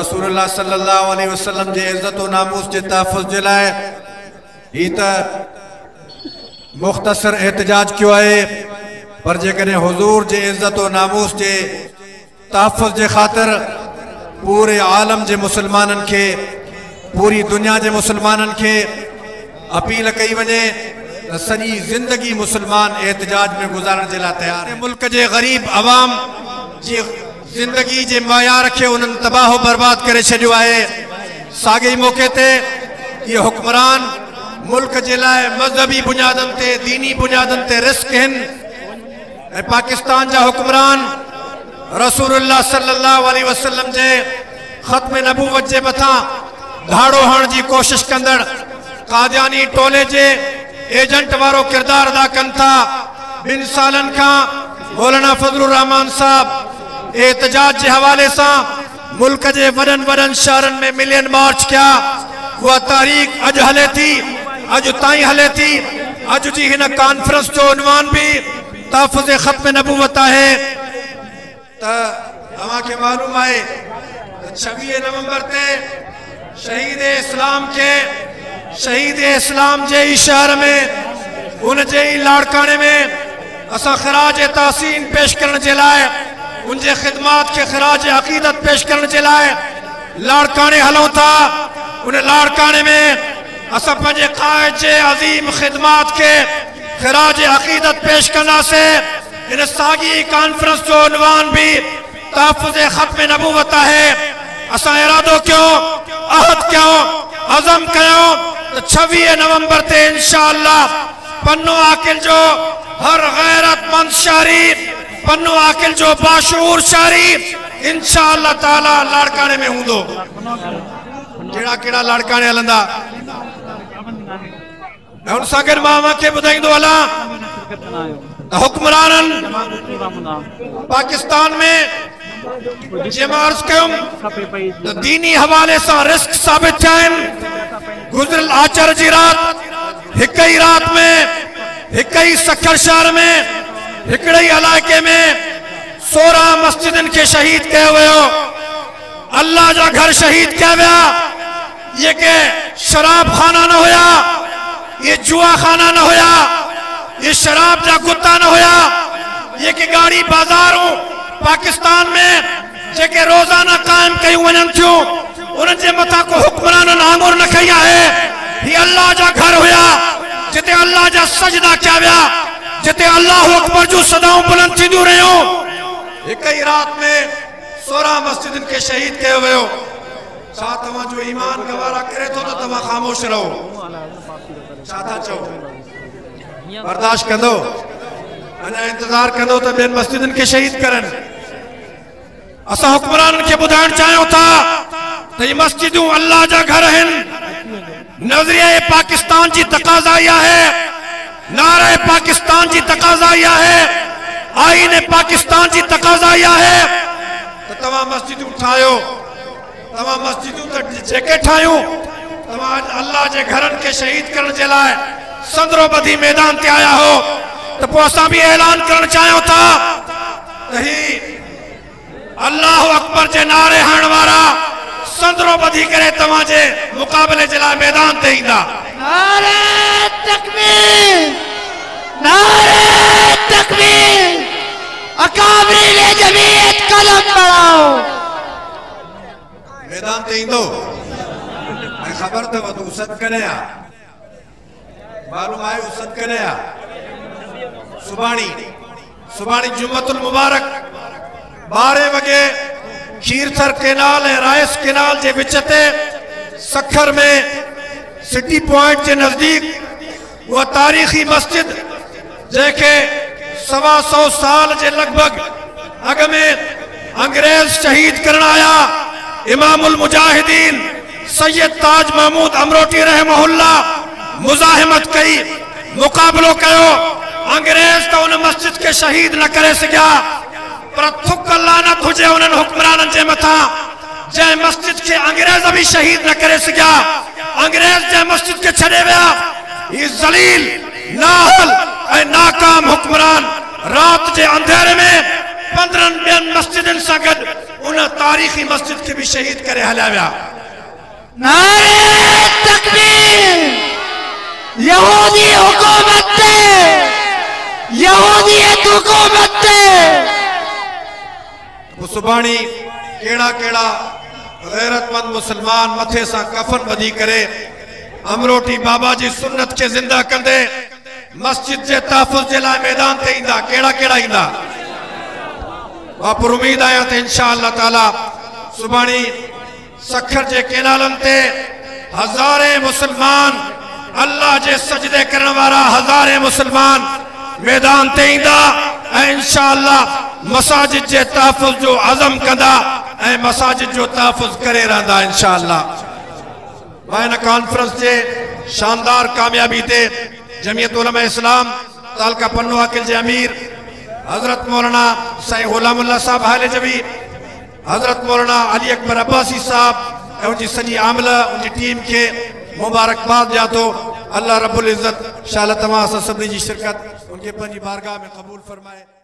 रसूलुल्लाह सल्लल्लाहु अलैहि वसल्लम जे इज्जत व नामूस जे तहफ़्फ़ुज़ जे लाइ ही त मुख़्तसर एहतजाज कियो आहे, पर जेकॾहिं हुज़ूर जे इज्जत व नामूस जे तहफ़्फ़ुज़ जे ख़ातिर पूरे आलम जे मुसलमाननि खे, पूरी दुनिया जे मुसलमाननि खे अपील कई वञे त सॼी ज़िंदगी मुसलमान एहतजाज में गुज़ारण जे लाइ तयार आहे। मुल्क जे ग़रीब अवाम जी ज़िंदगी जे मयार खे उन्हनि तबाह बर्बाद करे छॾियो आहे। साॻे मौक़े ते ये हुक्मरान मुल्क जे लाइ मज़हबी बुनियादनि ते, दीनी बुनियादनि ते रिस्क आहिनि ऐं पाकिस्तान जा हुक्मरान रसूलुल्लाह सल्लल्लाहु अलैहि वसल्लम जे ख़त्म नबूवत जे मथां धाड़ो हणण जी कोशिश कंदड़ कादियानी टोले जे एजेंट वारो किरदार अदा कनि था। 2 सालनि खां मौलाना फजलुर रहमान साहब एहतजाज के हवाले से मुल्क के वडन वडन शहरन में मिलियन मार्च किया। वह तारीख अज हले थी, अज ताई हले थी। अज जी हिन कॉन्फ्रेंस जो उन्वान भी तहफ़्फ़ुज़ ख़त्म नबूवत है। तव्हांखे मालूम है 26 नवंबर ते शहीद इस्लाम जे शहर में उन जे लाड़काने में असा खराज तहसीन पेश करने के लाए, उनके खिदमात के खराज अकीदत पेश करने के लाए लाड़काने हलों था। उन लाड़काने में असा पंजे कायद के अजीम खिदमात के खराज अकीदत पेश करना से इन सागी कॉन्फ्रेंस जो उन्वान भी तहफ़्फ़ुज़ ख़त्म नबूवत है। असा इरादो क्यों, अहद क्यों, अज़म क्यों तो 26 नवंबर ते इंशाअल्लाह पन्नो आकिल जो हर गैरतमंद शहरी, पन्नो आकिल जो बाशूर शहरी इंशाअल्लाह ताला लाड़काने में हूंदो। केड़ा केड़ा लाड़काने हलंदा उन सां गॾु मां खे ॿुधाईंदो हलां। हुक्मरानन पाकिस्तान में अर्ज़ कयुम दीनी हवाले से रिस्क साबित थिया आहिनि। गुज़िरियल आचर जी रात हिक ही रात में हिक ही सखर शहर में हिकड़े ही इलाके में 16 मस्जिदन के शहीद कयो वियो। अल्लाह जा घर शहीद कया विया। ये के शराब खाना न होया, ये जुआ खाना न होया, ये शराब जा गुत्ता न होया, ये के गाड़ी बाजारों पाकिस्तान में जेके रोजाना कायम कयूं वञनि थियूं उन्हनि जे मथां को हुक्मराननि आंगुर न कई आहे। ही अल्लाह जा घर हुया जिते अल्लाह जा सजदा कया विया, जिते अल्लाह अकबर जो सदाऊं बुलंद थींदियूं रहियूं। हिक ही रात में 16 मस्जिदन के शहीद कयो वियो। छा तव्हां जो ईमान गवारा करे थो त तव्हां ख़ामोश रहो? छा था चओ? बर्दाश्त कंदो, अञा इंतजार कंदो त ॿियनि मस्जिदन के शहीद करनि? असा हुक्मरानन के बुधाइण चाहियूं था त ये मस्जिदूं अल्लाह जा घर आहिनि। नजरिया पाकिस्तान जी तकाज़ा है, नारे पाकिस्तान जी तकाज़ा है, आईन पाकिस्तान जी तकाज़ा है। तो तव्हां मस्जिदूं ठाहियो, तव्हां मस्जिदूं त जेके ठाहियूं, तव्हां अल्लाह जे घरनि के शहीद करण जे लाइ संदरो बधी मैदान ते आया हो तो पोइ असां भी ऐलान करण चाहियूं था त ही अल्लाह अकबर जे नारे हणण वारा संदरो बधी करे तव्हां जे मुकाबले जे लाइ मैदान ते ईंदा। नारे तकबीर, नारे तकबीर, अकाबरीन जमीयत कलम बढ़ाओ। मैदान ते ईंदो ऐं ख़बर अथव तूं सद कॾहिं आहे? मालूम आहे सद कॾहिं आहे? सुभाणी जुम्मतुल मुबारक 12 वगे खीरथर केनाल ऐं राइस केनाल जे विच ते सखर में सिटी पॉइंट के नजदीक वह तारीखी मस्जिद जैके 125 साल के लगभग अग में अंग्रेज शहीद करना आया इमामुल मुजाहिदीन सैयद ताज महमूद अमरोटी रहमहुल्लाह मुजाहिमत कई, मुकाबलो कयो। अंग्रेज तो उन मस्जिद के शहीद न करे सकिया, पर थुक लानत हुजे उन्हनि हुक्मराननि जे मथां जंहिं मस्जिद के अंग्रेज भी शहीद न करे सकिया। अंग्रेज जंहिं मस्जिद के छॾे विया। ये जलील, नाहल ऐं नाकाम हुक्मरान रात के अंधेरे में 15 मस्जिदनि सां गॾु उन तारीख़ी मस्जिद के भी शहीद करे हलिया विया। नारे तकबीर। यहूदी हुकूमत ते, यहूदियत हुकूमत ते सुभाणी केड़ा केड़ा गैरतमंद मुसलमान मथे सां कफन ॿधी करे अमरोटी बाबा जी सुन्नत के जिंदा कंदे मस्जिद के तहफ़्फ़ुज़ के लाइ मैदान ते ईंदा, केड़ा केड़ा ईंदा। मां पर उम्मीद आहियां त इंशाअल्लाह ताला सुभाणी सखर के केनालन ते हज़ारे मुसलमान अल्लाह जे सजदे करण वारा हज़ारे मुसलमान मैदान ते ईंदा ऐं इंशाअल्लाह मसाजिद के तहफ़्फ़ुज़ जो अज़म कंदा ऐं मसाजिद जो तहफ़्फ़ुज़ करे रहंदा इंशाअल्लाह। मां इन कॉन्फ्रेंस के शानदार कामयाबी ते जमीयत उलमा इस्लाम तालका पन्नो अकिल के अमीर हजरत मौलाना साईं गुलामुल्लाह साहब हाले जबी, हजरत मौलाना अली अकबर अब्बासी साहब ऐं उनकी सॼी आमल उनकी टीम के मुबारकबाद ॾियां थो। अल्लाह रब्बुल इज़्ज़त शाला तमाम सभिनी जी शिरकत उनके पंहिंजी बारगाह में क़बूल फरमाए।